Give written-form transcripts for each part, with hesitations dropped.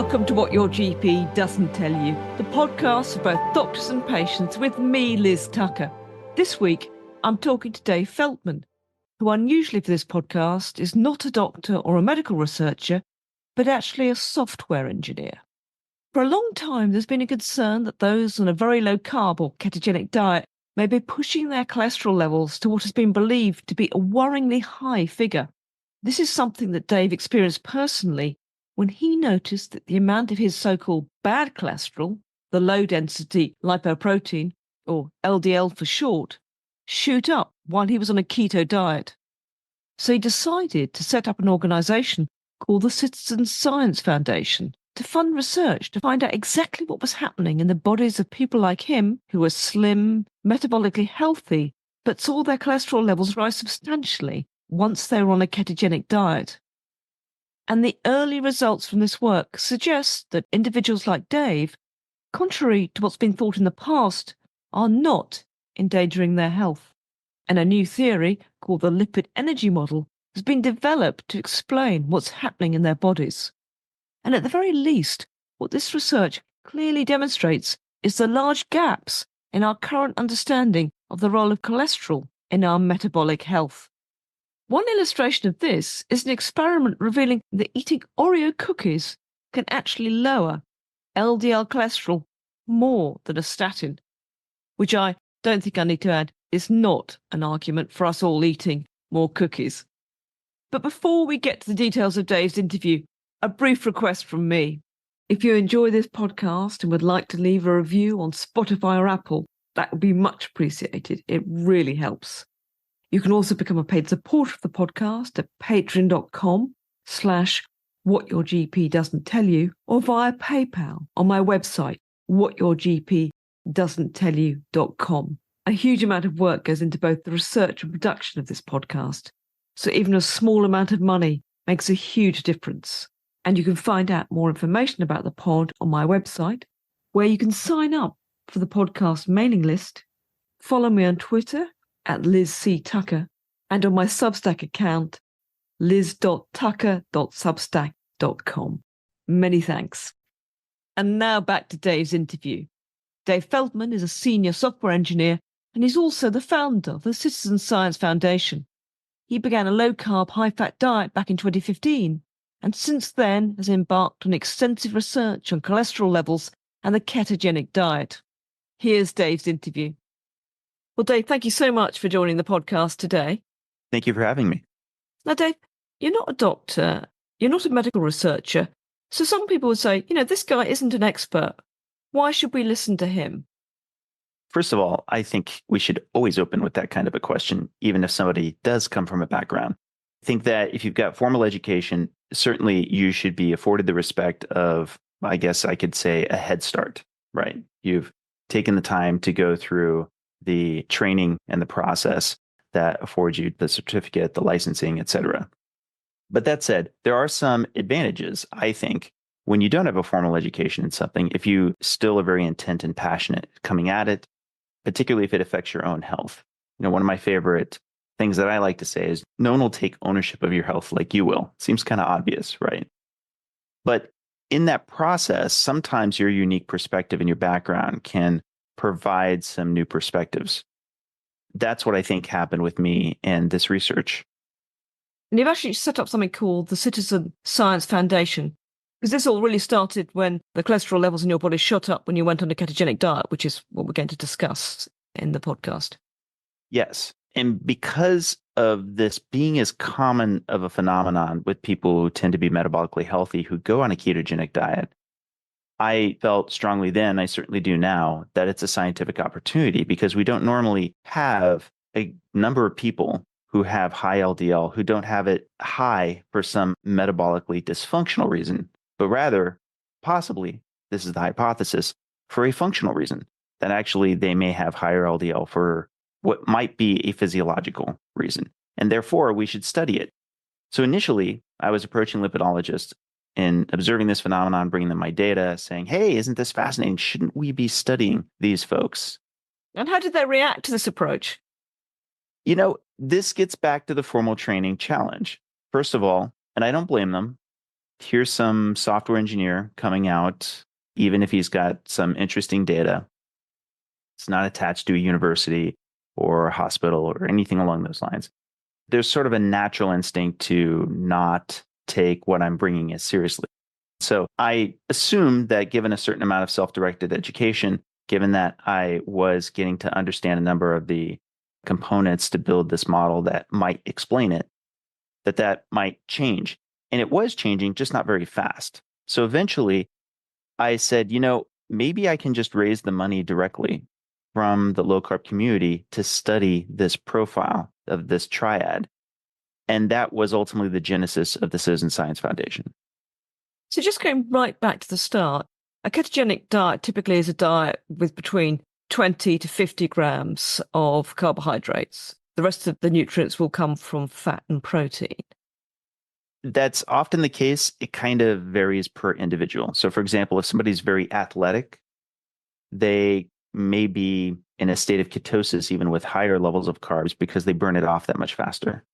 Welcome to What Your GP Doesn't Tell You, the podcast for both doctors and patients with me, Liz Tucker. This week, I'm talking to Dave Feldman, who unusually for this podcast is not a doctor or a medical researcher, but actually a software engineer. For a long time, there's been a concern that those on a very low carb or ketogenic diet may be pushing their cholesterol levels to what has been believed to be a worryingly high figure. This is something that Dave experienced personally when he noticed that the amount of his so-called bad cholesterol, the low-density lipoprotein, or LDL for short, shoot up while he was on a keto diet. So he decided to set up an organisation called the Citizen Science Foundation to fund research to find out exactly what was happening in the bodies of people like him who were slim, metabolically healthy, but saw their cholesterol levels rise substantially once they were on a ketogenic diet. And the early results from this work suggest that individuals like Dave, contrary to what's been thought in the past, are not endangering their health. And a new theory called the lipid energy model has been developed to explain what's happening in their bodies. And at the very least, what this research clearly demonstrates is the large gaps in our current understanding of the role of cholesterol in our metabolic health. One illustration of this is an experiment revealing that eating Oreo cookies can actually lower LDL cholesterol more than a statin, which I don't think I need to add is not an argument for us all eating more cookies. But before we get to the details of Dave's interview, a brief request from me. If you enjoy this podcast and would like to leave a review on Spotify or Apple, that would be much appreciated. It really helps. You can also become a paid supporter of the podcast at patreon.com/whatyourgpdoesn'ttellyu or via PayPal on my website, whatyourgpdoesn'ttellyu.com. A huge amount of work goes into both the research and production of this podcast, so even a small amount of money makes a huge difference. And you can find out more information about the pod on my website, where you can sign up for the podcast mailing list, follow me on Twitter at Liz C. Tucker, and on my Substack account, liz.tucker.substack.com. Many thanks. And now back to Dave's interview. Dave Feldman is a senior software engineer, and he's also the founder of the Citizen Science Foundation. He began a low-carb, high-fat diet back in 2015, and since then has embarked on extensive research on cholesterol levels and the ketogenic diet. Here's Dave's interview. Well, Dave, thank you so much for joining the podcast today. Thank you for having me. Now, Dave, you're not a doctor, you're not a medical researcher, so some people would say, this guy isn't an expert. Why should we listen to him? First of all, I think we should always open with that kind of a question, even if somebody does come from a background. I think that if you've got formal education, certainly you should be afforded the respect of, I guess I could say, a head start, right? You've taken the time to go through the training and the process that affords you the certificate, the licensing, et cetera. But that said, there are some advantages, I think, when you don't have a formal education in something, if you still are very intent and passionate coming at it, particularly if it affects your own health. One of my favorite things that I like to say is no one will take ownership of your health like you will. Seems kind of obvious, right? But in that process, sometimes your unique perspective and your background can provide some new perspectives. That's what I think happened with me and this research. And you've actually set up something called the Citizen Science Foundation, because this all really started when the cholesterol levels in your body shot up when you went on a ketogenic diet, which is what we're going to discuss in the podcast. Yes. And because of this being as common of a phenomenon with people who tend to be metabolically healthy who go on a ketogenic diet, I felt strongly then, I certainly do now, that it's a scientific opportunity because we don't normally have a number of people who have high LDL who don't have it high for some metabolically dysfunctional reason, but rather, possibly, this is the hypothesis, for a functional reason, that actually they may have higher LDL for what might be a physiological reason. And therefore, we should study it. So initially, I was approaching lipidologists and observing this phenomenon, bringing them my data, saying, hey, isn't this fascinating? Shouldn't we be studying these folks? And how did they react to this approach? This gets back to the formal training challenge. First of all, and I don't blame them, Here's some software engineer coming out, even if he's got some interesting data. It's not attached to a university or a hospital or anything along those lines. There's sort of a natural instinct to not take what I'm bringing as seriously. So I assume that given a certain amount of self-directed education, given that I was getting to understand a number of the components to build this model that might explain it, that might change. And it was changing, just not very fast. So eventually I said, maybe I can just raise the money directly from the low carb community to study this profile of this triad. And that was ultimately the genesis of the Citizen Science Foundation. So just going right back to the start, a ketogenic diet typically is a diet with between 20 to 50 grams of carbohydrates. The rest of the nutrients will come from fat and protein. That's often the case. It kind of varies per individual. So for example, if somebody's very athletic, they may be in a state of ketosis even with higher levels of carbs because they burn it off that much faster.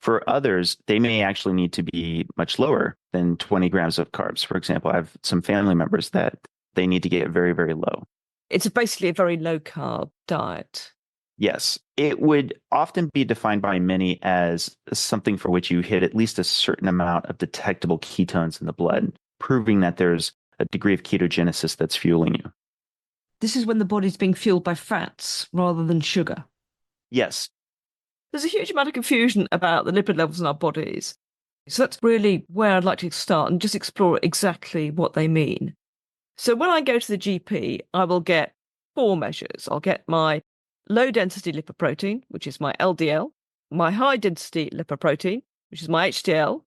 For others, they may actually need to be much lower than 20 grams of carbs. For example, I have some family members that they need to get very, very low. It's basically a very low carb diet. Yes, it would often be defined by many as something for which you hit at least a certain amount of detectable ketones in the blood, proving that there's a degree of ketogenesis that's fueling you. This is when the body's being fueled by fats rather than sugar. Yes. There's a huge amount of confusion about the lipid levels in our bodies. So that's really where I'd like to start and just explore exactly what they mean. So when I go to the GP, I will get 4 measures. I'll get my low density lipoprotein, which is my LDL, my high density lipoprotein, which is my HDL,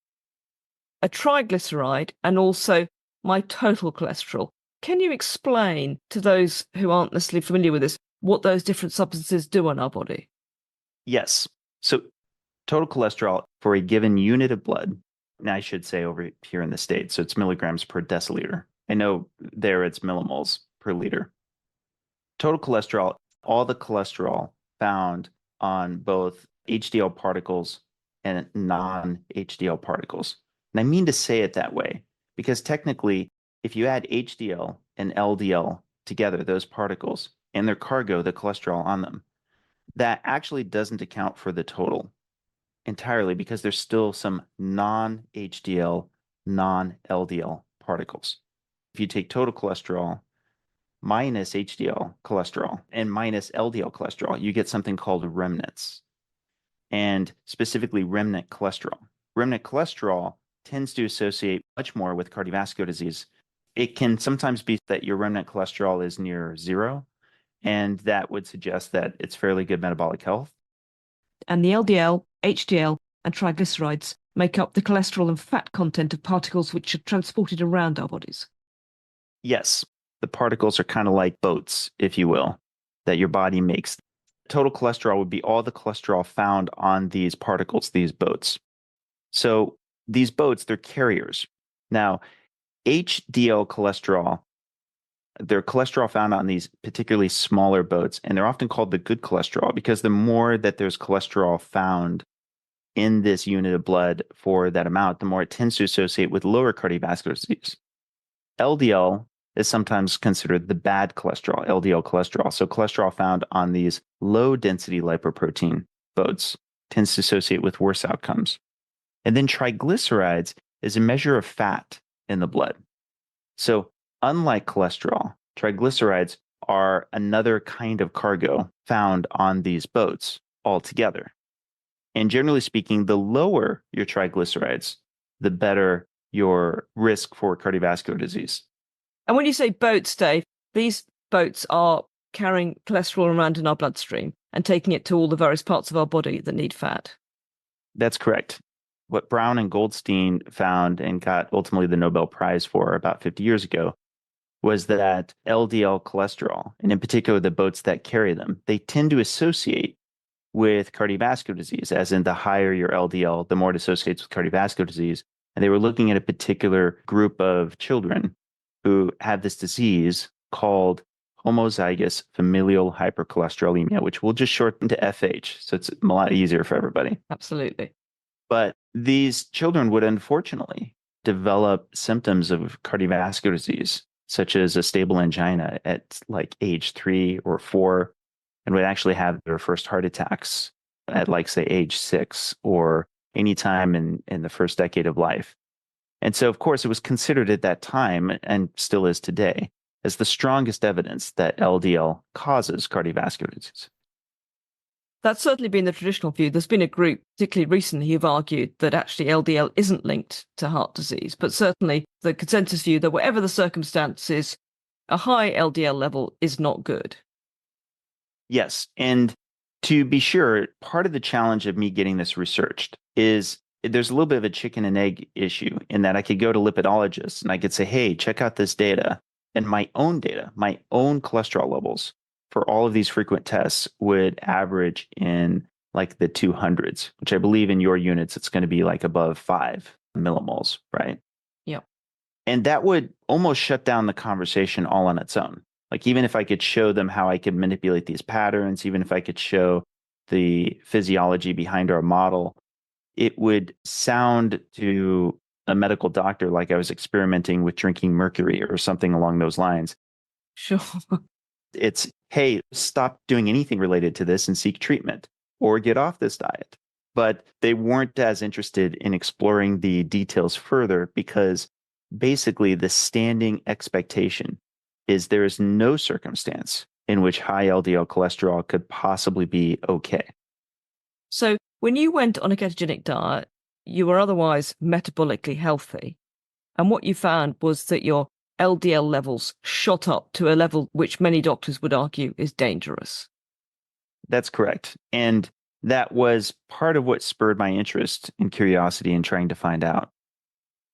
a triglyceride, and also my total cholesterol. Can you explain to those who aren't necessarily familiar with this what those different substances do on our body? Yes. So total cholesterol for a given unit of blood, now I should say over here in the States, so it's milligrams per deciliter. I know there it's millimoles per liter. Total cholesterol, all the cholesterol found on both HDL particles and non-HDL particles. And I mean to say it that way because technically, if you add HDL and LDL together, those particles, and their cargo, the cholesterol on them, that actually doesn't account for the total entirely because there's still some non-HDL, non-LDL particles. If you take total cholesterol minus HDL cholesterol and minus LDL cholesterol, you get something called remnants, and specifically remnant cholesterol. Remnant cholesterol tends to associate much more with cardiovascular disease. It can sometimes be that your remnant cholesterol is near zero, and that would suggest that it's fairly good metabolic health. And the LDL, HDL, and triglycerides make up the cholesterol and fat content of particles which are transported around our bodies. Yes, the particles are kind of like boats, if you will, that your body makes. Total cholesterol would be all the cholesterol found on these particles, these boats. So these boats, they're carriers. Now, HDL cholesterol, they're cholesterol found on these particularly smaller boats, and they're often called the good cholesterol because the more that there's cholesterol found in this unit of blood for that amount, the more it tends to associate with lower cardiovascular disease. LDL is sometimes considered the bad cholesterol, LDL cholesterol. So cholesterol found on these low density lipoprotein boats tends to associate with worse outcomes. And then triglycerides is a measure of fat in the blood. So unlike cholesterol, triglycerides are another kind of cargo found on these boats altogether. And generally speaking, the lower your triglycerides, the better your risk for cardiovascular disease. And when you say boats, Dave, these boats are carrying cholesterol around in our bloodstream and taking it to all the various parts of our body that need fat. That's correct. What Brown and Goldstein found and got ultimately the Nobel Prize for about 50 years ago was that LDL cholesterol, and in particular the boats that carry them, they tend to associate with cardiovascular disease, as in the higher your LDL, the more it associates with cardiovascular disease. And they were looking at a particular group of children who have this disease called homozygous familial hypercholesterolemia, which we'll just shorten to FH. So it's a lot easier for everybody. Absolutely. But these children would unfortunately develop symptoms of cardiovascular disease, such as a stable angina at like age 3 or 4, and would actually have their first heart attacks at like, say, age 6 or any time in the first decade of life. And so, of course, it was considered at that time, and still is today, as the strongest evidence that LDL causes cardiovascular disease. That's certainly been the traditional view. There's been a group, particularly recently, who've argued that actually LDL isn't linked to heart disease, but certainly the consensus view that whatever the circumstances, a high LDL level is not good. Yes. And to be sure, part of the challenge of me getting this researched is there's a little bit of a chicken and egg issue in that I could go to lipidologists and I could say, hey, check out this data. And my own data, my own cholesterol levels for all of these frequent tests would average in like the 200s, which I believe in your units, it's going to be like above 5 millimoles, right? Yeah. And that would almost shut down the conversation all on its own. Like, even if I could show them how I could manipulate these patterns, even if I could show the physiology behind our model, it would sound to a medical doctor like I was experimenting with drinking mercury or something along those lines. Sure. It's, hey, stop doing anything related to this and seek treatment or get off this diet. But they weren't as interested in exploring the details further because basically the standing expectation is there is no circumstance in which high LDL cholesterol could possibly be okay. So when you went on a ketogenic diet, you were otherwise metabolically healthy. And what you found was that your LDL levels shot up to a level which many doctors would argue is dangerous. That's correct. And that was part of what spurred my interest and curiosity in trying to find out.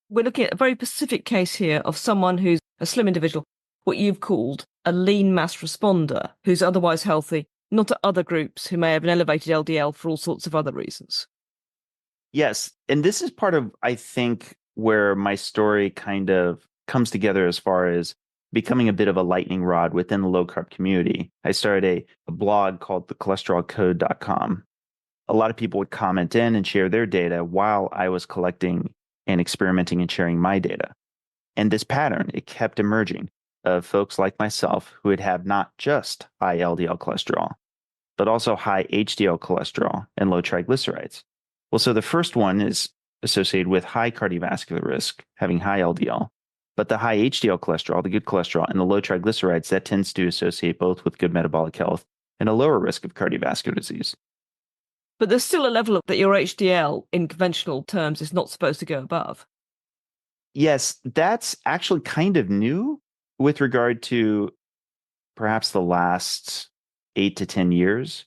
We're looking at a very specific case here of someone who's a slim individual, what you've called a lean mass responder, who's otherwise healthy, not to other groups who may have an elevated LDL for all sorts of other reasons. Yes. And this is part of, I think, where my story kind of comes together as far as becoming a bit of a lightning rod within the low carb community. I started a blog called thecholesterolcode.com. A lot of people would comment in and share their data while I was collecting and experimenting and sharing my data. And this pattern, it kept emerging of folks like myself who would have not just high LDL cholesterol, but also high HDL cholesterol and low triglycerides. Well, so the first one is associated with high cardiovascular risk, having high LDL, but the high HDL cholesterol, the good cholesterol, and the low triglycerides, that tends to associate both with good metabolic health and a lower risk of cardiovascular disease. But there's still a level that your HDL in conventional terms is not supposed to go above. Yes, that's actually kind of new with regard to perhaps the last 8 to 10 years,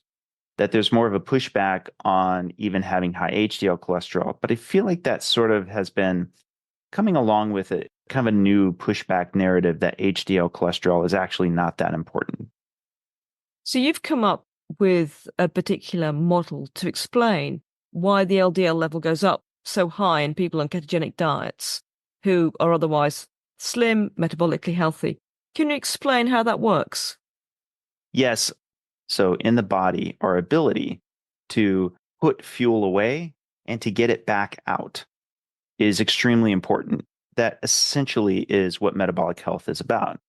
that there's more of a pushback on even having high HDL cholesterol. But I feel like that sort of has been coming along with it, kind of a new pushback narrative that HDL cholesterol is actually not that important. So you've come up with a particular model to explain why the LDL level goes up so high in people on ketogenic diets who are otherwise slim, metabolically healthy. Can you explain how that works? Yes. So in the body, our ability to put fuel away and to get it back out is extremely important. That essentially is what metabolic health is about.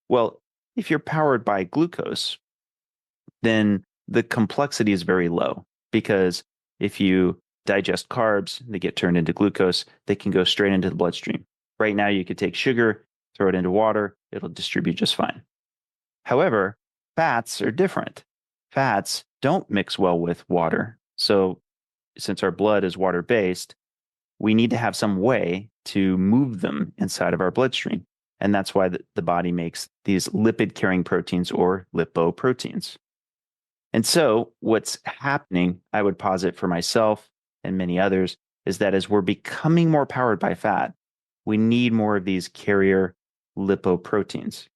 Well, if you're powered by glucose, then the complexity is very low because if you digest carbs, they get turned into glucose, they can go straight into the bloodstream. Right now, you could take sugar, throw it into water, it'll distribute just fine. However, fats are different. Fats don't mix well with water. So since our blood is water-based, we need to have some way to move them inside of our bloodstream. And that's why the body makes these lipid-carrying proteins or lipoproteins. And so what's happening, I would posit for myself and many others, is that as we're becoming more powered by fat, we need more of these carrier lipoproteins.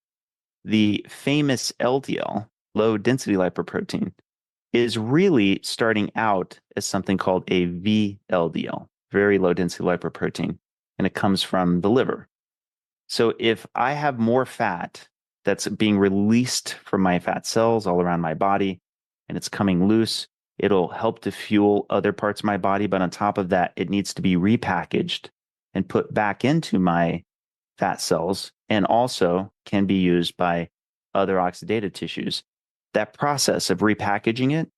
The famous LDL, low density lipoprotein, is really starting out as something called a VLDL, very low density lipoprotein, and it comes from the liver. So if I have more fat that's being released from my fat cells all around my body, and it's coming loose, it'll help to fuel other parts of my body. But on top of that, it needs to be repackaged and put back into my fat cells, and also can be used by other oxidative tissues. That process of repackaging it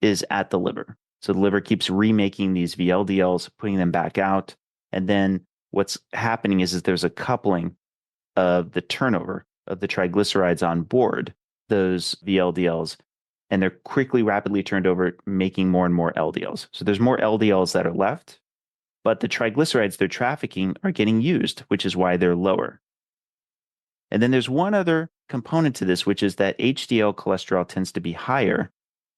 is at the liver. So the liver keeps remaking these VLDLs, putting them back out. And then what's happening is there's a coupling of the turnover of the triglycerides on board those VLDLs, and they're quickly, rapidly turned over, making more and more LDLs. So there's more LDLs that are left, but the triglycerides they're trafficking are getting used, which is why they're lower. And then there's one other component to this, which is that HDL cholesterol tends to be higher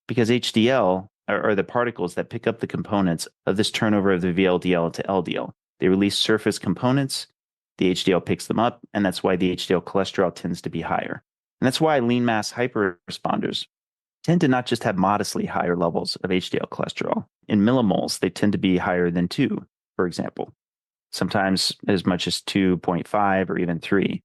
because HDL are the particles that pick up the components of this turnover of the VLDL to LDL. They release surface components, the HDL picks them up, and that's why the HDL cholesterol tends to be higher. And that's why lean mass hyperresponders tend to not just have modestly higher levels of HDL cholesterol. In millimoles, they tend to be higher than 2, for example, sometimes as much as 2.5 or even 3.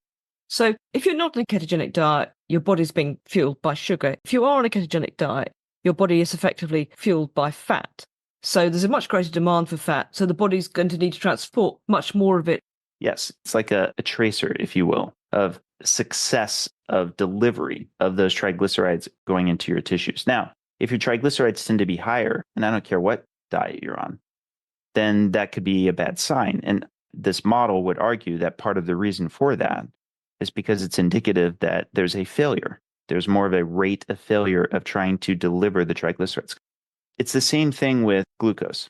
So if you're not on a ketogenic diet, your body's being fueled by sugar. If you are on a ketogenic diet, your body is effectively fueled by fat. So there's a much greater demand for fat. So the body's going to need to transport much more of it. Yes, it's like a tracer, if you will, of success of delivery of those triglycerides going into your tissues. Now, if your triglycerides tend to be higher, and I don't care what diet you're on, then that could be a bad sign. And this model would argue that part of the reason for that is because it's indicative that there's a failure. There's more of a rate of failure of trying to deliver the triglycerides. It's the same thing with glucose.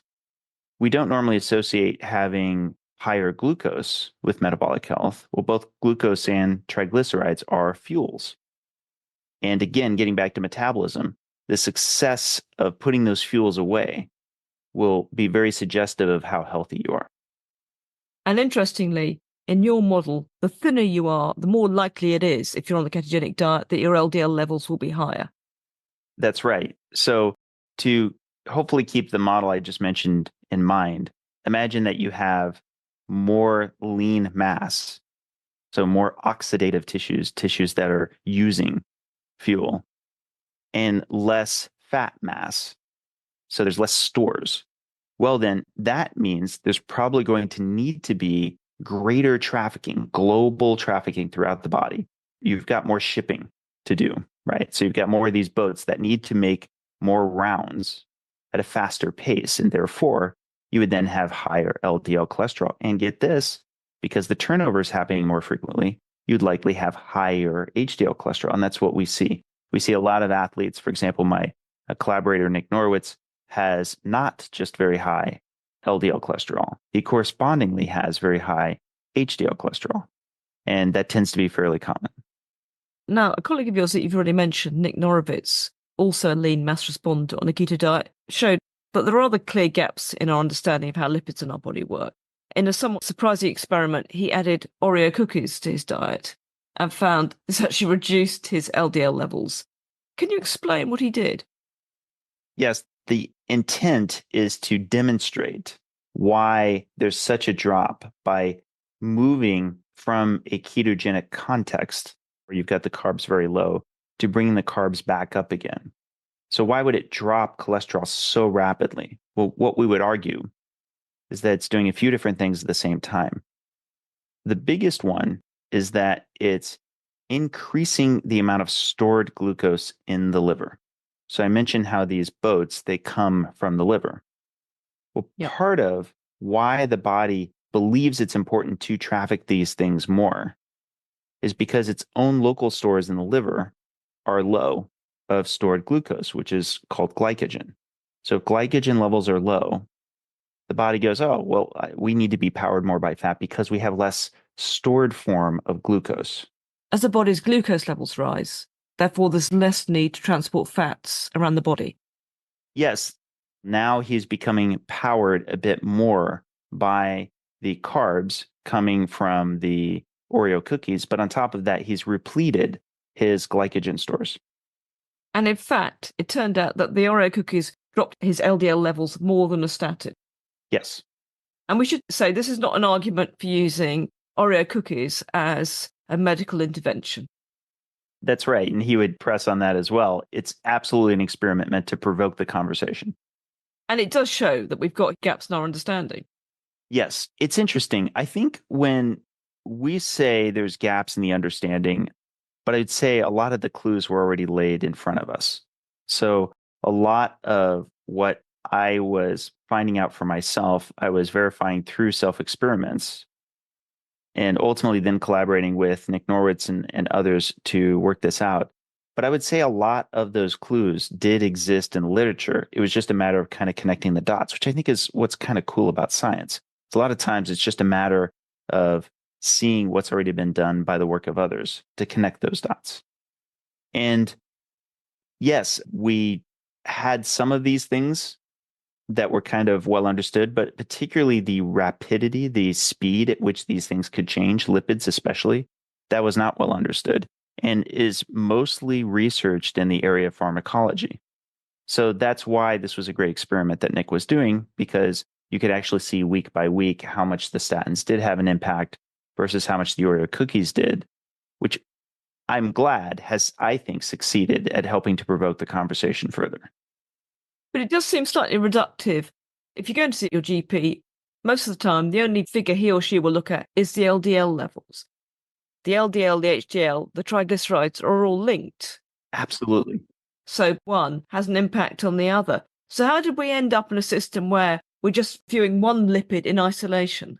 We don't normally associate having higher glucose with metabolic health. Well, both glucose and triglycerides are fuels. And again, getting back to metabolism, the success of putting those fuels away will be very suggestive of how healthy you are. And interestingly, in your model, the thinner you are, the more likely it is, if you're on the ketogenic diet, that your LDL levels will be higher. That's right. So to hopefully keep the model I just mentioned in mind, imagine that you have more lean mass, so more oxidative tissues that are using fuel, and less fat mass, so there's less stores. Well, then that means there's probably going to need to be greater trafficking, global trafficking throughout the body. You've got more shipping to do, right? So you've got more of these boats that need to make more rounds at a faster pace. And therefore, you would then have higher LDL cholesterol. And get this, because the turnover is happening more frequently, you'd likely have higher HDL cholesterol. And that's what we see. We see a lot of athletes, for example, my collaborator, Nick Norwitz, has not just very high LDL cholesterol. He correspondingly has very high HDL cholesterol. And that tends to be fairly common. Now, a colleague of yours that you've already mentioned, Nick Norwitz, also a lean mass responder on a keto diet, showed that there are other clear gaps in our understanding of how lipids in our body work. In a somewhat surprising experiment, he added Oreo cookies to his diet and found this actually reduced his LDL levels. Can you explain what he did? Yes, the intent is to demonstrate why there's such a drop by moving from a ketogenic context where you've got the carbs very low to bringing the carbs back up again. So why would it drop cholesterol so rapidly? Well, what we would argue is that it's doing a few different things at the same time. The biggest one is that it's increasing the amount of stored glucose in the liver. So I mentioned how these boats, they come from the liver. Well, part of why the body believes it's important to traffic these things more is because its own local stores in the liver are low of stored glucose, which is called glycogen. So if glycogen levels are low, the body goes, oh, well, we need to be powered more by fat because we have less stored form of glucose. As the body's glucose levels rise, therefore there's less need to transport fats around the body. Yes, now he's becoming powered a bit more by the carbs coming from the Oreo cookies, but on top of that, he's repleted his glycogen stores. And in fact, it turned out that the Oreo cookies dropped his LDL levels more than a statin. Yes. And we should say this is not an argument for using Oreo cookies as a medical intervention. That's right. And he would press on that as well. It's absolutely an experiment meant to provoke the conversation. And it does show that we've got gaps in our understanding. Yes, it's interesting. I think when we say there's gaps in the understanding, but I'd say a lot of the clues were already laid in front of us. So a lot of what I was finding out for myself, I was verifying through self experiments and ultimately then collaborating with Nick Norwitz and others to work this out. But I would say a lot of those clues did exist in the literature. It was just a matter of kind of connecting the dots, which I think is what's kind of cool about science. A lot of times it's just a matter of seeing what's already been done by the work of others to connect those dots. And yes, we had some of these things that were kind of well understood, but particularly the rapidity, the speed at which these things could change, lipids especially, that was not well understood and is mostly researched in the area of pharmacology. So that's why this was a great experiment that Nick was doing, because you could actually see week by week how much the statins did have an impact versus how much the Oreo cookies did, which I'm glad has, I think, succeeded at helping to provoke the conversation further. But it does seem slightly reductive. If you're going to see your GP, most of the time, the only figure he or she will look at is the LDL levels. The LDL, the HDL, the triglycerides are all linked. Absolutely. So one has an impact on the other. So how did we end up in a system where we're just viewing one lipid in isolation?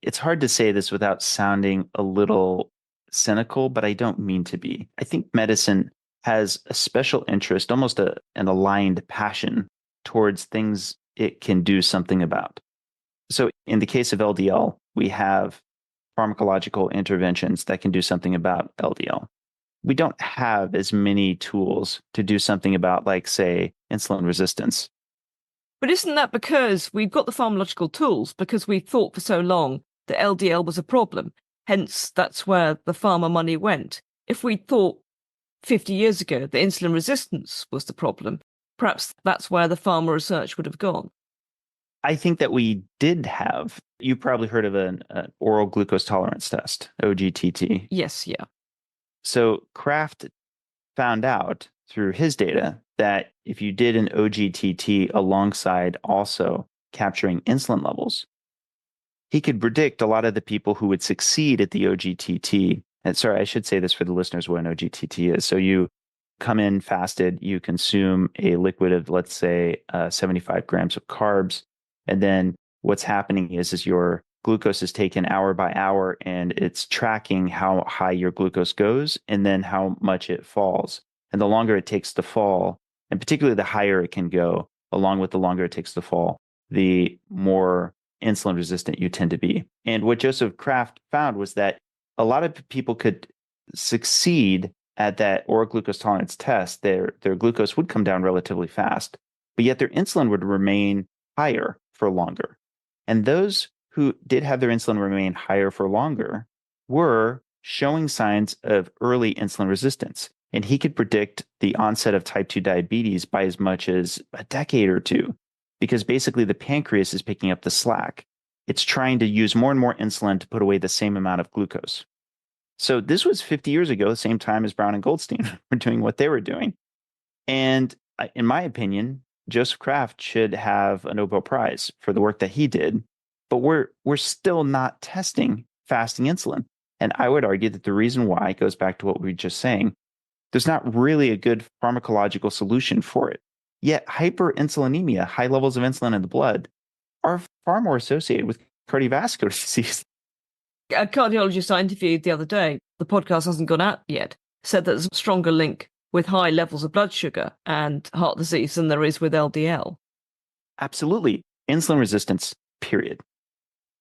It's hard to say this without sounding a little cynical, but I don't mean to be. I think medicine has a special interest, almost an aligned passion towards things it can do something about. So in the case of LDL, we have pharmacological interventions that can do something about LDL. We don't have as many tools to do something about, like, say, insulin resistance. But isn't that because we've got the pharmacological tools because we thought for so long that LDL was a problem? Hence, that's where the pharma money went. If we thought 50 years ago that insulin resistance was the problem, perhaps that's where the pharma research would have gone. I think that we did have, you probably heard of an oral glucose tolerance test, OGTT. Yes, yeah. So Kraft found out through his data that if you did an OGTT alongside also capturing insulin levels, he could predict a lot of the people who would succeed at the OGTT. And sorry, I should say this for the listeners what an OGTT is. So you come in fasted, you consume a liquid of, let's say, 75 grams of carbs. And then what's happening is your glucose is taken hour by hour and it's tracking how high your glucose goes and then how much it falls. And the longer it takes to fall, and particularly the higher it can go, along with the longer it takes to fall, the more insulin resistant you tend to be. And what Joseph Kraft found was that a lot of people could succeed at that oral glucose tolerance test. Their glucose would come down relatively fast, but yet their insulin would remain higher for longer. And those who did have their insulin remain higher for longer were showing signs of early insulin resistance. And he could predict the onset of type 2 diabetes by as much as a decade or two, because basically the pancreas is picking up the slack. It's trying to use more and more insulin to put away the same amount of glucose. So this was 50 years ago, the same time as Brown and Goldstein were doing what they were doing. And in my opinion, Joseph Kraft should have a Nobel Prize for the work that he did, but we're still not testing fasting insulin. And I would argue that the reason why goes back to what we were just saying. There's not really a good pharmacological solution for it. Yet hyperinsulinemia, high levels of insulin in the blood, are far more associated with cardiovascular disease. A cardiologist I interviewed the other day, the podcast hasn't gone out yet, said that there's a stronger link with high levels of blood sugar and heart disease than there is with LDL. Absolutely. Insulin resistance, period.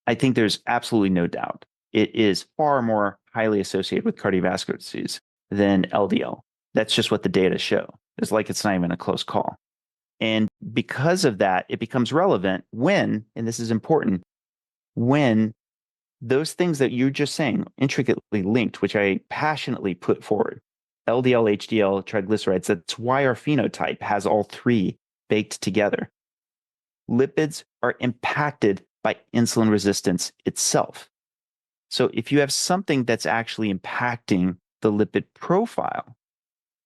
I think there's absolutely no doubt. It is far more highly associated with cardiovascular disease than LDL. That's just what the data show. It's like it's not even a close call. And because of that, it becomes relevant when, and this is important, when those things that you're just saying, intricately linked, which I passionately put forward, LDL, HDL, triglycerides, that's why our phenotype has all three baked together. Lipids are impacted by insulin resistance itself. So if you have something that's actually impacting the lipid profile,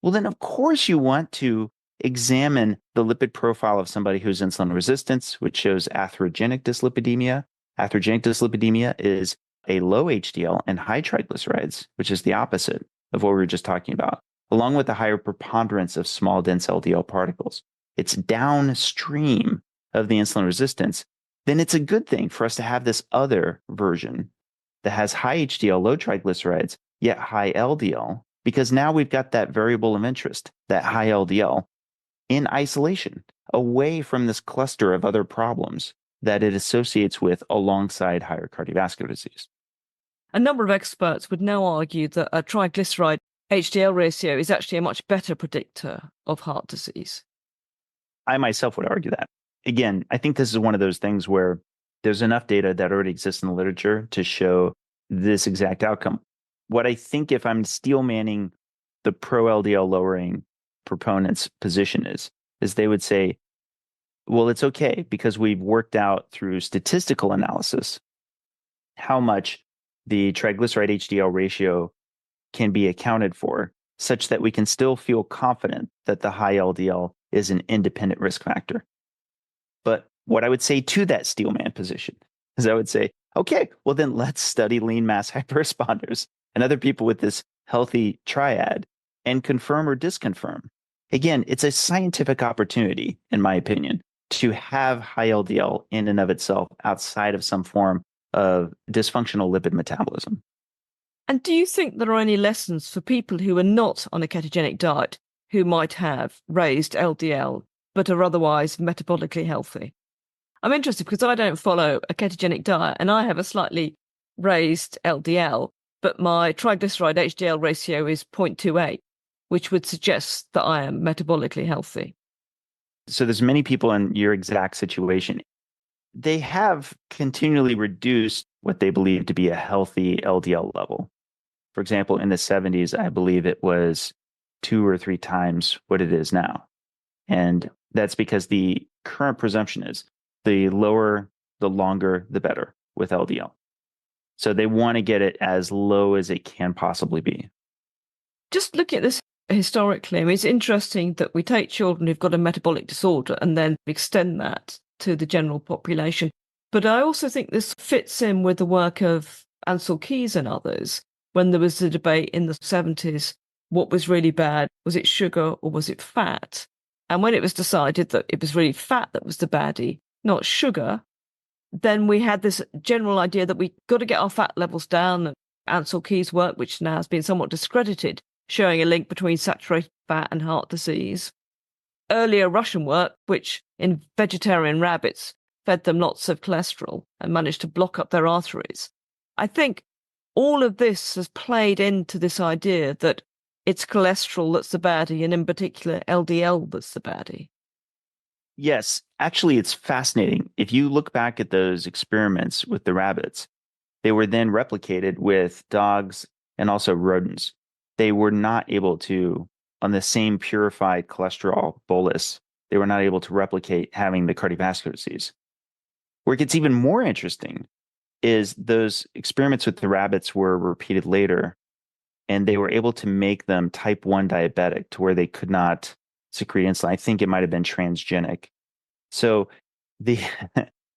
well, then of course you want to examine the lipid profile of somebody who's insulin resistant, which shows atherogenic dyslipidemia. Atherogenic dyslipidemia is a low HDL and high triglycerides, which is the opposite of what we were just talking about, along with a higher preponderance of small, dense LDL particles. It's downstream of the insulin resistance. Then it's a good thing for us to have this other version that has high HDL, low triglycerides, yet high LDL, because now we've got that variable of interest, that high LDL, in isolation, away from this cluster of other problems that it associates with alongside higher cardiovascular disease. A number of experts would now argue that a triglyceride HDL ratio is actually a much better predictor of heart disease. I myself would argue that. Again, I think this is one of those things where there's enough data that already exists in the literature to show this exact outcome. What I think, if I'm steel manning the pro LDL lowering proponents' position is they would say, well, it's okay because we've worked out through statistical analysis how much the triglyceride HDL ratio can be accounted for, such that we can still feel confident that the high LDL is an independent risk factor. But what I would say to that steelman position is I would say, okay, well then let's study lean mass hyperresponders and other people with this healthy triad and confirm or disconfirm. Again, it's a scientific opportunity, in my opinion, to have high LDL in and of itself outside of some form of dysfunctional lipid metabolism. And do you think there are any lessons for people who are not on a ketogenic diet who might have raised LDL but are otherwise metabolically healthy? I'm interested because I don't follow a ketogenic diet and I have a slightly raised LDL, but my triglyceride HDL ratio is 0.28, which would suggest that I am metabolically healthy. So there's many people in your exact situation. They have continually reduced what they believe to be a healthy LDL level. For example, in the 70s, I believe it was 2 or 3 times what it is now. And that's because the current presumption is the lower, the longer, the better with LDL. So they want to get it as low as it can possibly be. Just looking at this historically, I mean, it's interesting that we take children who've got a metabolic disorder and then extend that to the general population. But I also think this fits in with the work of Ansel Keys and others when there was a debate in the 70s, what was really bad? Was it sugar or was it fat? And when it was decided that it was really fat that was the baddie, not sugar, then we had this general idea that we got to get our fat levels down. Ansel Keys' work, which now has been somewhat discredited, showing a link between saturated fat and heart disease. Earlier Russian work, which in vegetarian rabbits fed them lots of cholesterol and managed to block up their arteries. I think all of this has played into this idea that it's cholesterol that's the baddie, and in particular LDL that's the baddie. Yes, actually, it's fascinating. If you look back at those experiments with the rabbits, they were then replicated with dogs and also rodents. They were not able to, on the same purified cholesterol bolus, they were not able to replicate having the cardiovascular disease. Where it gets even more interesting is those experiments with the rabbits were repeated later, and they were able to make them type 1 diabetic to where they could not secrete insulin. I think it might have been transgenic. So the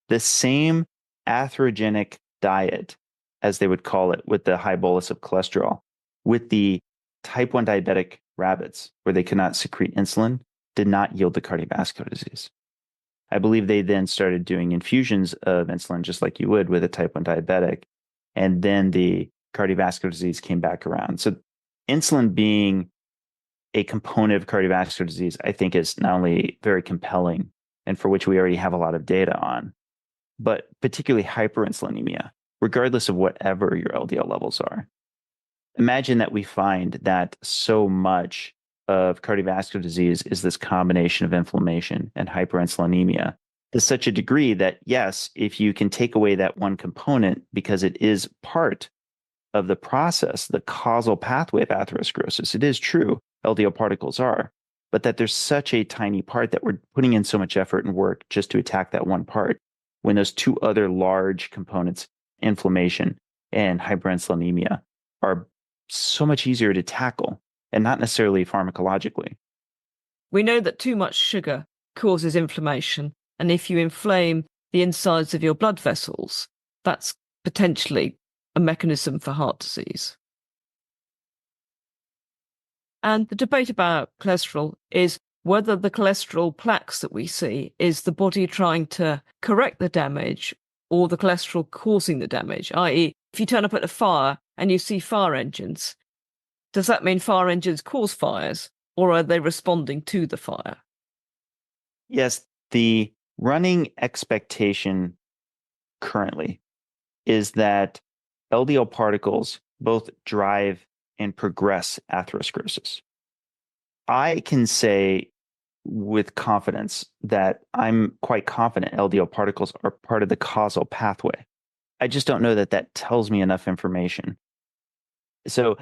the same atherogenic diet, as they would call it, with the high bolus of cholesterol, with the type 1 diabetic rabbits, where they could not secrete insulin, did not yield the cardiovascular disease. I believe they then started doing infusions of insulin, just like you would with a type 1 diabetic. And then the cardiovascular disease came back around. So insulin being a component of cardiovascular disease, I think is not only very compelling and for which we already have a lot of data on, but particularly hyperinsulinemia, regardless of whatever your LDL levels are. Imagine that we find that so much of cardiovascular disease is this combination of inflammation and hyperinsulinemia to such a degree that, yes, if you can take away that one component because it is part of the process, the causal pathway of atherosclerosis, it is true, LDL particles are, but that there's such a tiny part that we're putting in so much effort and work just to attack that one part, when those two other large components, inflammation and hyperinsulinemia, are so much easier to tackle, and not necessarily pharmacologically. We know that too much sugar causes inflammation. And if you inflame the insides of your blood vessels, that's potentially a mechanism for heart disease. And the debate about cholesterol is whether the cholesterol plaques that we see is the body trying to correct the damage or the cholesterol causing the damage, i.e., if you turn up at a fire and you see fire engines, does that mean fire engines cause fires, or are they responding to the fire? Yes, the running expectation currently is that LDL particles both drive and progress atherosclerosis. I can say with confidence that I'm quite confident LDL particles are part of the causal pathway. I just don't know that that tells me enough information. So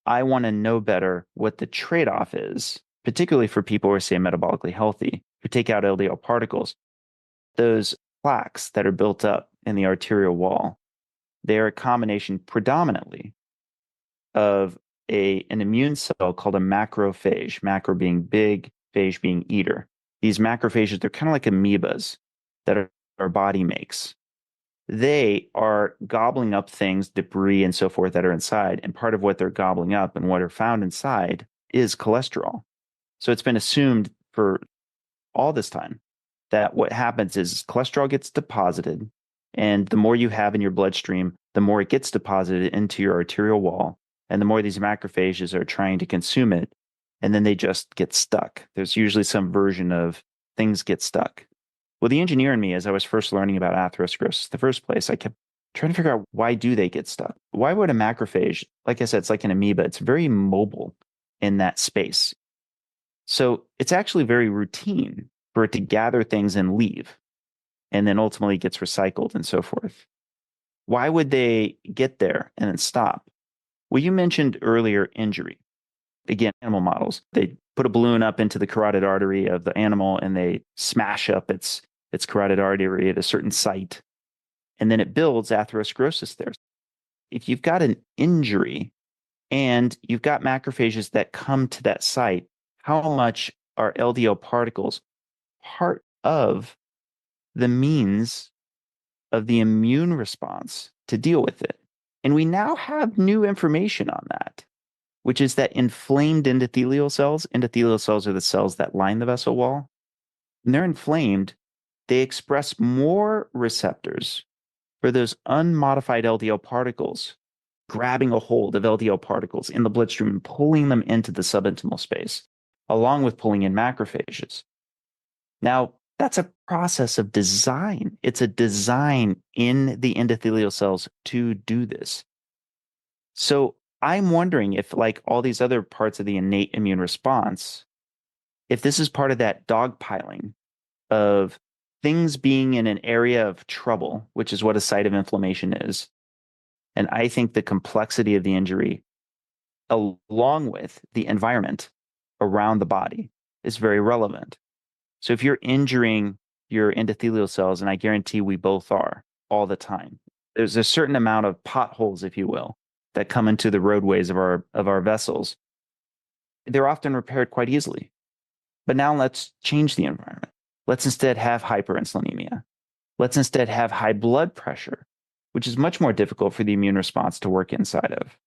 I want to know better what the trade-off is, particularly for people who are, say, metabolically healthy, who take out LDL particles. Those plaques that are built up in the arterial wall, they are a combination predominantly of an immune cell called a macrophage, macro being big, phage being eater. These macrophages, they're kind of like amoebas that our body makes. They are gobbling up things, debris, and so forth that are inside. And part of what they're gobbling up and what are found inside is cholesterol. So it's been assumed for all this time that what happens is cholesterol gets deposited. And the more you have in your bloodstream, the more it gets deposited into your arterial wall. And the more these macrophages are trying to consume it. And then they just get stuck. There's usually some version of things get stuck. Well, the engineer in me, as I was first learning about atherosclerosis in the first place, I kept trying to figure out, why do they get stuck? Why would a macrophage, like I said, it's like an amoeba, it's very mobile in that space. So it's actually very routine for it to gather things and leave, and then ultimately gets recycled and so forth. Why would they get there and then stop? Well, you mentioned earlier injury. Again, animal models, they put a balloon up into the carotid artery of the animal and they smash up its carotid artery at a certain site. And then it builds atherosclerosis there. If you've got an injury and you've got macrophages that come to that site, how much are LDL particles part of the means of the immune response to deal with it? And we now have new information on that, which is that inflamed endothelial cells are the cells that line the vessel wall. When they're inflamed, they express more receptors for those unmodified LDL particles, grabbing a hold of LDL particles in the bloodstream and pulling them into the subintimal space, along with pulling in macrophages. Now, that's a process of design. It's a design in the endothelial cells to do this. So I'm wondering if, like all these other parts of the innate immune response, if this is part of that dogpiling of things being in an area of trouble, which is what a site of inflammation is. And I think the complexity of the injury, along with the environment around the body, is very relevant. So if you're injuring your endothelial cells, and I guarantee we both are all the time, there's a certain amount of potholes, if you will, that come into the roadways of our vessels. They're often repaired quite easily. But now let's change the environment. Let's instead have hyperinsulinemia. Let's instead have high blood pressure, which is much more difficult for the immune response to work inside of.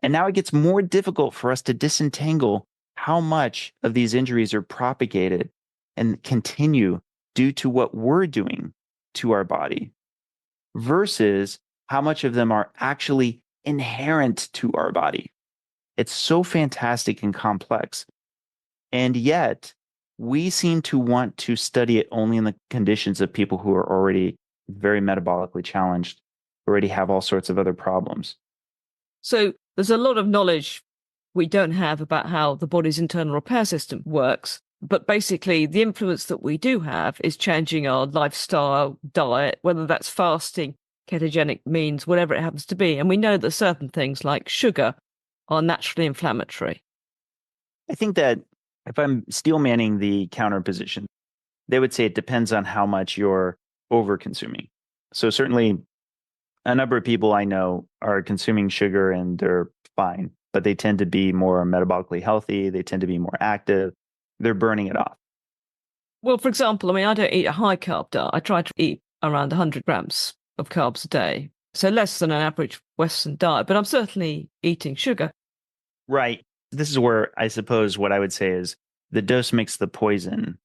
And now it gets more difficult for us to disentangle how much of these injuries are propagated and continue due to what we're doing to our body versus how much of them are actually inherent to our body. It's so fantastic and complex. And yet, we seem to want to study it only in the conditions of people who are already very metabolically challenged, already have all sorts of other problems. So there's a lot of knowledge we don't have about how the body's internal repair system works. But basically, the influence that we do have is changing our lifestyle, diet, whether that's fasting, ketogenic means, whatever it happens to be. And we know that certain things like sugar are naturally inflammatory. I think that if I'm steel manning the counter position, they would say it depends on how much you're over consuming. So certainly a number of people I know are consuming sugar and they're fine, but they tend to be more metabolically healthy. They tend to be more active. they're burning it off. Well, for example, I mean, I don't eat a high carb diet. I try to eat around 100 grams of carbs a day. So less than an average Western diet, but I'm certainly eating sugar. Right. This is where I suppose what I would say is the dose makes the poison.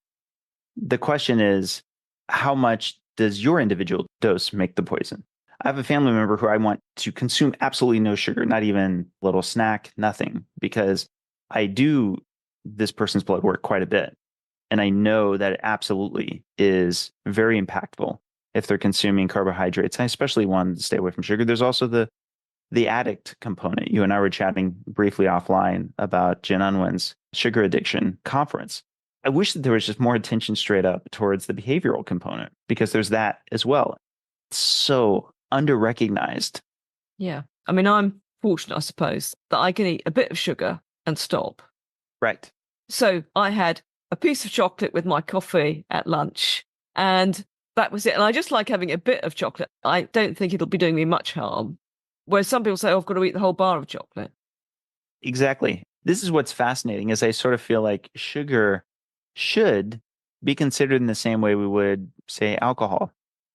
The question is, how much does your individual dose make the poison? I have a family member who I want to consume absolutely no sugar, not even a little snack, nothing, because I do this person's blood work quite a bit. And I know that it absolutely is very impactful if they're consuming carbohydrates. I especially want to stay away from sugar. There's also the addict component. You and I were chatting briefly offline about Jen Unwin's sugar addiction conference. I wish that there was just more attention straight up towards the behavioral component because there's that as well. It's so under-recognized. Yeah. I mean, I'm fortunate, I suppose, that I can eat a bit of sugar and stop. Right. So I had a piece of chocolate with my coffee at lunch, and that was it. And I just like having a bit of chocolate. I don't think it'll be doing me much harm. Whereas some people say, oh, I've got to eat the whole bar of chocolate. Exactly. This is what's fascinating is I sort of feel like sugar should be considered in the same way we would say alcohol.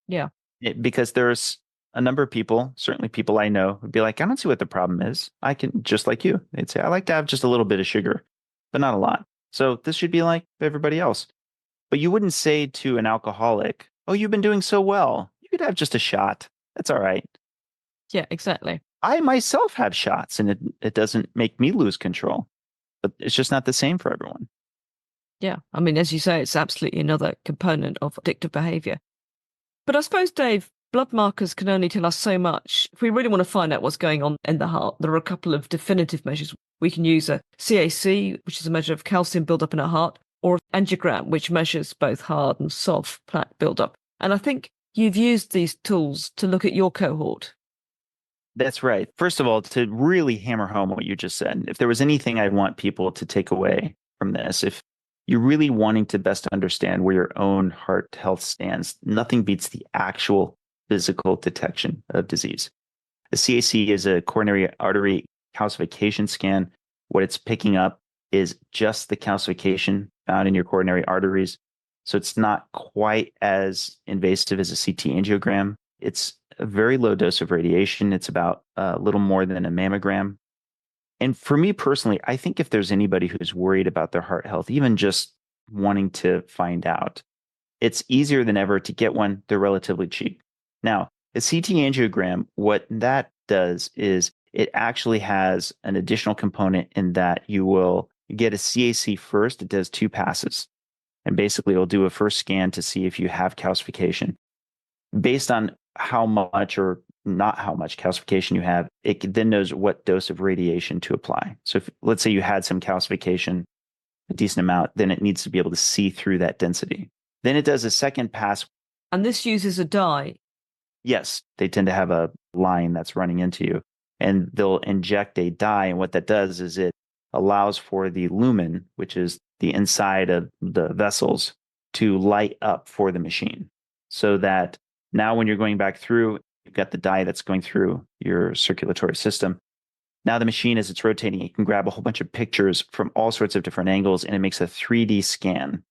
Yeah. Because there's a number of people, certainly people I know, would be like, I don't see what the problem is. I can, just like you, they'd say, I like to have just a little bit of sugar, but not a lot. So this should be like everybody else. But you wouldn't say to an alcoholic, oh, you've been doing so well. You could have just a shot. That's all right. Yeah, exactly. I myself have shots and it doesn't make me lose control, but it's just not the same for everyone. Yeah. I mean, as you say, it's absolutely another component of addictive behavior. But I suppose, Dave, blood markers can only tell us so much. If we really want to find out what's going on in the heart, there are a couple of definitive measures. We can use a CAC, which is a measure of calcium buildup in our heart, or angiogram, which measures both hard and soft plaque buildup. And I think you've used these tools to look at your cohort. That's right. First of all, to really hammer home what you just said, if there was anything I want people to take away from this, if you're really wanting to best understand where your own heart health stands, nothing beats the actual physical detection of disease. A CAC is a coronary artery calcification scan. What it's picking up is just the calcification found in your coronary arteries. So it's not quite as invasive as a CT angiogram. It's a very low dose of radiation. It's about a little more than a mammogram. And for me personally, I think if there's anybody who's worried about their heart health, even just wanting to find out, it's easier than ever to get one. They're relatively cheap. Now, a CT angiogram, what that does is it actually has an additional component in that you will get a CAC first. It does 2 passes. And basically, it'll do a first scan to see if you have calcification. Based on how much or not how much calcification you have, it then knows what dose of radiation to apply. So if, let's say you had some calcification, a decent amount, then it needs to be able to see through that density. Then it does a second pass. And this uses a dye. Yes, they tend to have a line that's running into you, and they'll inject a dye. And what that does is it allows for the lumen, which is the inside of the vessels, to light up for the machine so that now when you're going back through, you've got the dye that's going through your circulatory system. Now the machine, as it's rotating, it can grab a whole bunch of pictures from all sorts of different angles, and it makes a 3D scan,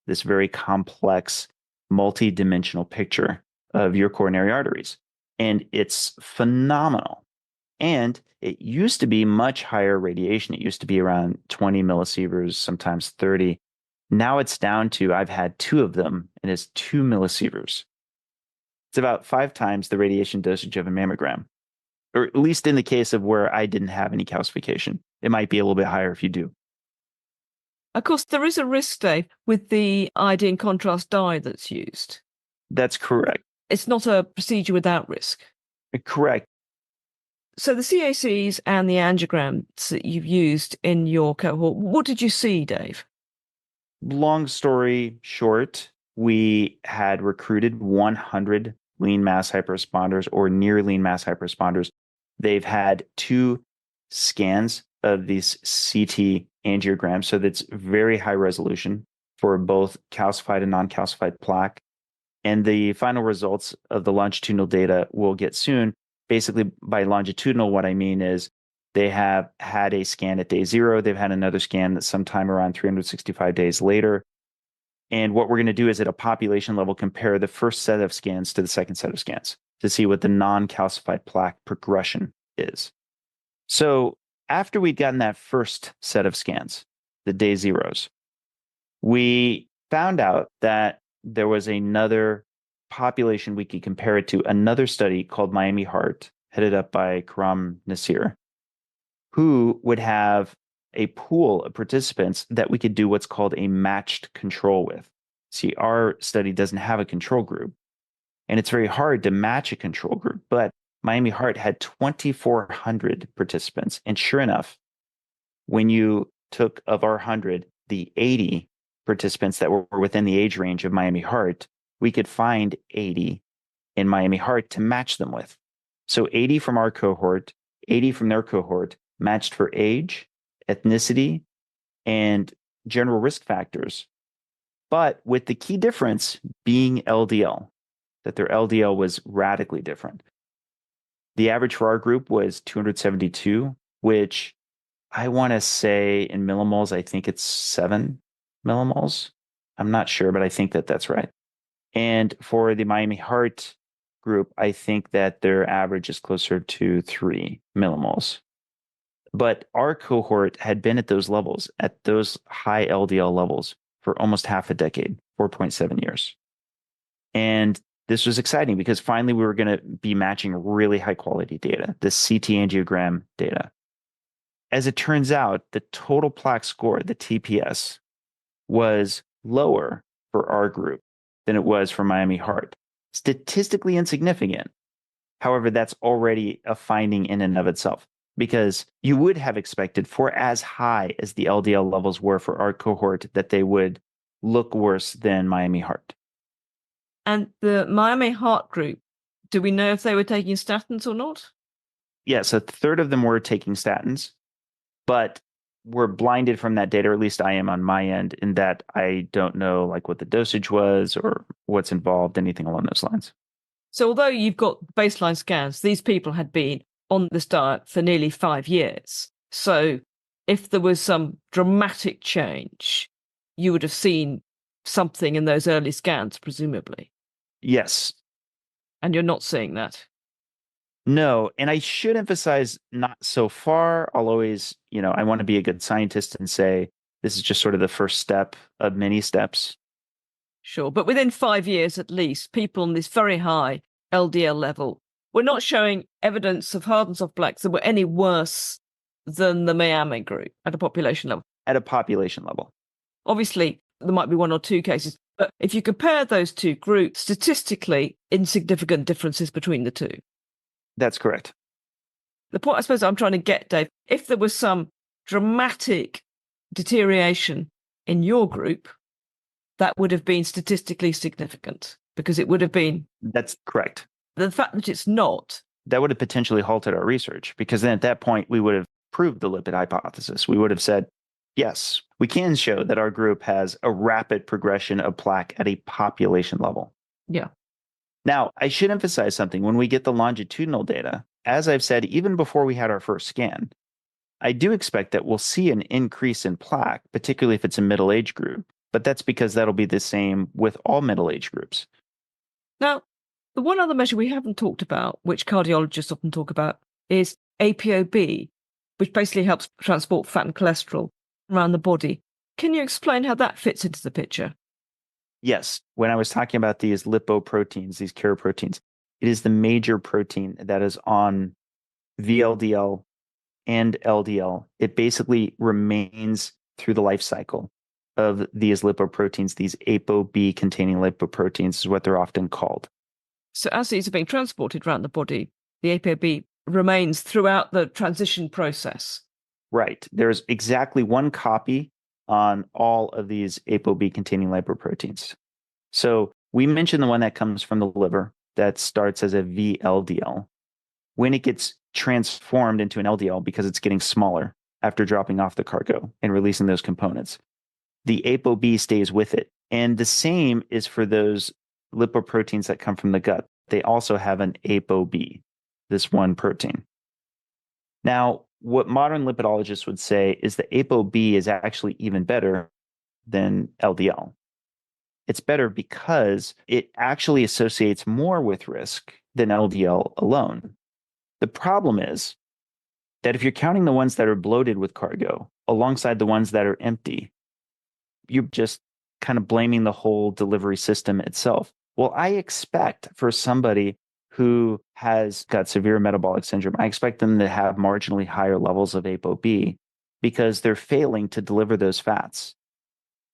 this very complex, multi-dimensional picture of your coronary arteries. And it's phenomenal. And it used to be much higher radiation. It used to be around 20 millisieverts, sometimes 30. Now it's down to, I've had 2 of them, and it's 2 millisieverts. It's about 5 times the radiation dosage of a mammogram, or at least in the case of where I didn't have any calcification. It might be a little bit higher if you do. Of course, there is a risk, Dave, with the iodine contrast dye that's used. That's correct. It's not a procedure without risk. Correct. So the CACs and the angiograms that you've used in your cohort, what did you see, Dave? Long story short, we had recruited 100 lean mass hyperresponders or near lean mass hyperresponders. They've had 2 scans of these CT angiograms, so that's very high resolution for both calcified and non-calcified plaque. And the final results of the longitudinal data we'll get soon. Basically, by longitudinal, what I mean is They have had a scan at day 0. They've had another scan that's sometime around 365 days later. And what we're going to do is at a population level, compare the first set of scans to the second set of scans to see what the non-calcified plaque progression is. So after we'd gotten that first set of scans, the day 0s, we found out that there was another population we could compare it to, another study called Miami Heart, headed up by Karam Nasir, who would have a pool of participants that we could do what's called a matched control with. See, our study doesn't have a control group, and it's very hard to match a control group, but Miami Heart had 2,400 participants. And sure enough, when you took of our 100, the 80 participants that were within the age range of Miami Heart, we could find 80 in Miami Heart to match them with. So 80 from our cohort, 80 from their cohort, matched for age, ethnicity, and general risk factors. But with the key difference being LDL, that their LDL was radically different. The average for our group was 272, which I want to say in millimoles, I think it's 7 millimoles. I'm not sure, but I think that that's right. And for the Miami Heart group, I think that their average is closer to 3 millimoles. But our cohort had been at those levels, at those high LDL levels, for almost half a decade, 4.7 years. And this was exciting because finally we were going to be matching really high quality data, the CT angiogram data. As it turns out, the total plaque score, the TPS, was lower for our group than it was for Miami Heart. Statistically insignificant. However, that's already a finding in and of itself, because you would have expected for as high as the LDL levels were for our cohort that they would look worse than Miami Heart. And the Miami Heart group, do we know if they were taking statins or not? Yes, a third of them were taking statins, but we're blinded from that data, or at least I am on my end, in that I don't know like what the dosage was or what's involved, anything along those lines. So although you've got baseline scans, these people had been on this diet for nearly 5 years. So if there was some dramatic change, you would have seen something in those early scans, presumably. Yes. And you're not seeing that. No, and I should emphasize not so far. I'll always, I want to be a good scientist and say this is just sort of the first step of many steps. Sure, but within 5 years at least, people on this very high LDL level were not showing evidence of hard and soft plaques that were any worse than the Miami group at a population level. At a population level. Obviously, there might be 1 or 2 cases, but if you compare those 2 groups, statistically insignificant differences between the 2. That's correct. The point I suppose I'm trying to get, Dave, if there was some dramatic deterioration in your group, that would have been statistically significant because it would have been. That's correct. The fact that it's not. That would have potentially halted our research, because then at that point we would have proved the lipid hypothesis. We would have said, yes, we can show that our group has a rapid progression of plaque at a population level. Yeah. Now, I should emphasize something. When we get the longitudinal data, as I've said, even before we had our first scan, I do expect that we'll see an increase in plaque, particularly if it's a middle age group. But that's because that'll be the same with all middle age groups. Now, the one other measure we haven't talked about, which cardiologists often talk about, is ApoB, which basically helps transport fat and cholesterol around the body. Can you explain how that fits into the picture? Yes. When I was talking about these lipoproteins, these keroproteins, it is the major protein that is on VLDL and LDL. It basically remains through the life cycle of these lipoproteins. These ApoB containing lipoproteins is what they're often called. So as these are being transported around the body, the ApoB remains throughout the transition process. Right. There's exactly 1 copy on all of these ApoB containing lipoproteins. So we mentioned the one that comes from the liver that starts as a VLDL. When it gets transformed into an LDL, because it's getting smaller after dropping off the cargo and releasing those components, the ApoB stays with it. And the same is for those lipoproteins that come from the gut. They also have an ApoB, this one protein. Now, what modern lipidologists would say is the ApoB is actually even better than LDL. It's better because it actually associates more with risk than LDL alone. The problem is that if you're counting the ones that are bloated with cargo alongside the ones that are empty, you're just kind of blaming the whole delivery system itself. Well, I expect for somebody who has got severe metabolic syndrome, I expect them to have marginally higher levels of ApoB because they're failing to deliver those fats.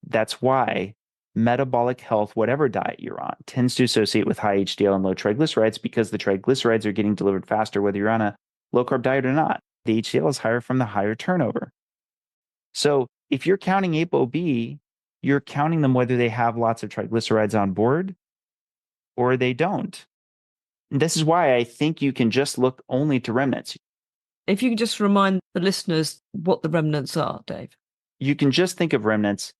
That's why metabolic health, whatever diet you're on, tends to associate with high HDL and low triglycerides because the triglycerides are getting delivered faster whether you're on a low carb diet or not. The HDL is higher from the higher turnover. So if you're counting ApoB, you're counting them whether they have lots of triglycerides on board or they don't. And this is why I think you can just look only to remnants. If you can just remind the listeners what the remnants are, Dave. You can just think of remnants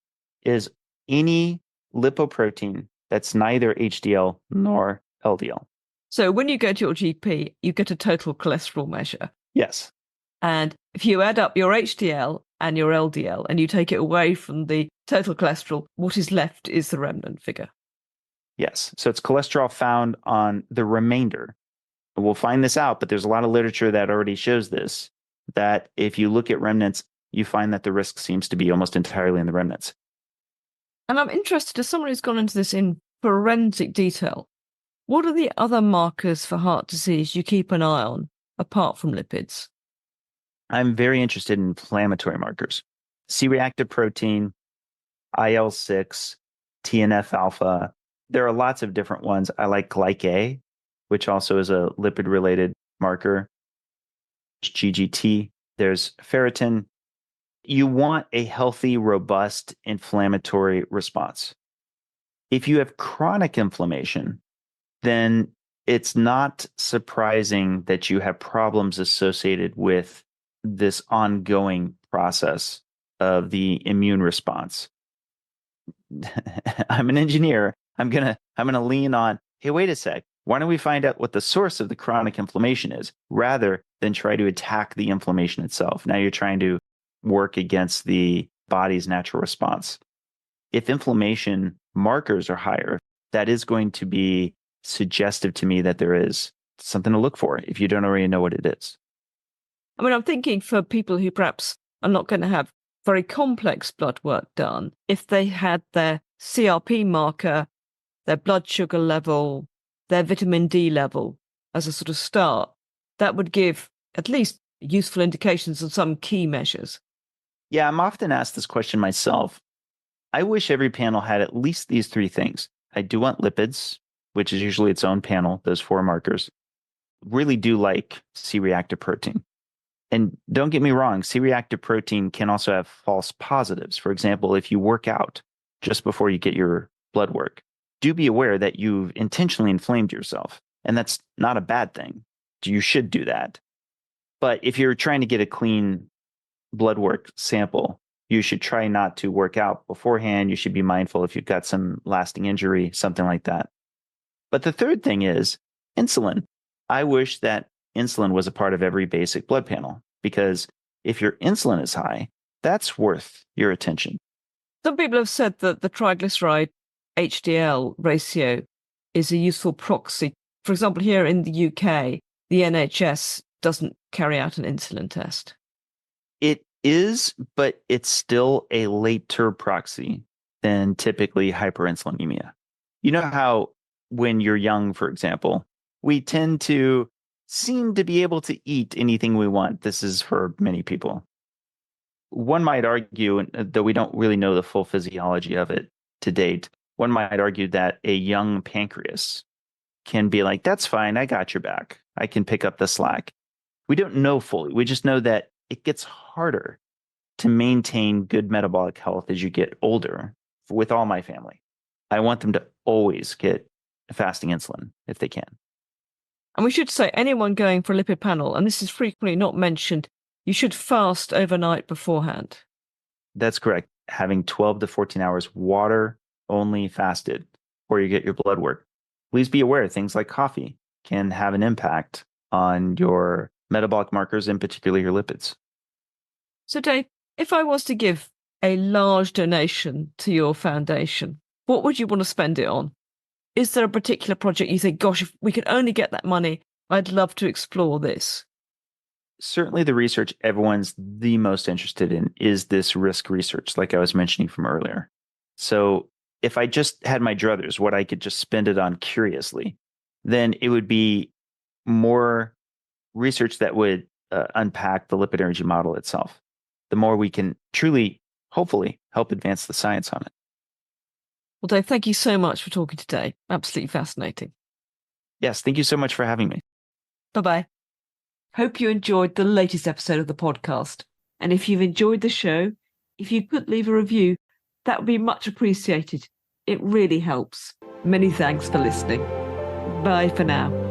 as any lipoprotein that's neither HDL nor LDL. So when you go to your GP, you get a total cholesterol measure. Yes. And if you add up your HDL and your LDL and you take it away from the total cholesterol, what is left is the remnant figure. Yes. So it's cholesterol found on the remainder. We'll find this out, but there's a lot of literature that already shows this, that if you look at remnants, you find that the risk seems to be almost entirely in the remnants. And I'm interested, as someone who's gone into this in forensic detail, what are the other markers for heart disease you keep an eye on apart from lipids? I'm very interested in inflammatory markers. C-reactive protein, IL-6, TNF alpha. There are lots of different ones. I like glyc-A, which also is a lipid-related marker. GGT. There's ferritin. You want a healthy, robust inflammatory response. If you have chronic inflammation, then it's not surprising that you have problems associated with this ongoing process of the immune response. I'm an engineer. I'm gonna lean on, hey, wait a sec. Why don't we find out what the source of the chronic inflammation is rather than try to attack the inflammation itself? Now you're trying to work against the body's natural response. If inflammation markers are higher, that is going to be suggestive to me that there is something to look for if you don't already know what it is. I mean, I'm thinking for people who perhaps are not going to have very complex blood work done, if they had their CRP marker, their blood sugar level, their vitamin D level as a sort of start, that would give at least useful indications on some key measures. Yeah, I'm often asked this question myself. I wish every panel had at least these three things. I do want lipids, which is usually its own panel, those 4 markers. Really do like C-reactive protein. And don't get me wrong, C-reactive protein can also have false positives. For example, if you work out just before you get your blood work, do be aware that you've intentionally inflamed yourself. And that's not a bad thing. You should do that. But if you're trying to get a clean blood work sample, you should try not to work out beforehand. You should be mindful if you've got some lasting injury, something like that. But the third thing is insulin. I wish that insulin was a part of every basic blood panel, because if your insulin is high, that's worth your attention. Some people have said that the triglyceride HDL ratio is a useful proxy. For example, here in the UK, the NHS doesn't carry out an insulin test. It is, but it's still a later proxy than typically hyperinsulinemia. You know how when you're young, for example, we tend to seem to be able to eat anything we want. This is for many people. One might argue, though we don't really know the full physiology of it to date, one might argue that a young pancreas can be like, that's fine, I got your back. I can pick up the slack. We don't know fully. We just know that it gets harder to maintain good metabolic health as you get older. With all my family, I want them to always get fasting insulin if they can. And we should say anyone going for a lipid panel, and this is frequently not mentioned, you should fast overnight beforehand. That's correct. Having 12 to 14 hours water only fasted before you get your blood work. Please be aware things like coffee can have an impact on your metabolic markers and particularly your lipids. So, Dave, if I was to give a large donation to your foundation, what would you want to spend it on? Is there a particular project you think, gosh, if we could only get that money, I'd love to explore this? Certainly, the research everyone's the most interested in is this risk research, like I was mentioning from earlier. So, if I just had my druthers, what I could just spend it on curiously, then it would be more research that would unpack the lipid energy model itself. The more we can truly, hopefully, help advance the science on it. Well, Dave, thank you so much for talking today. Absolutely fascinating. Yes, thank you so much for having me. Bye-bye. Hope you enjoyed the latest episode of the podcast. And if you've enjoyed the show, if you could leave a review, that would be much appreciated. It really helps. Many thanks for listening. Bye for now.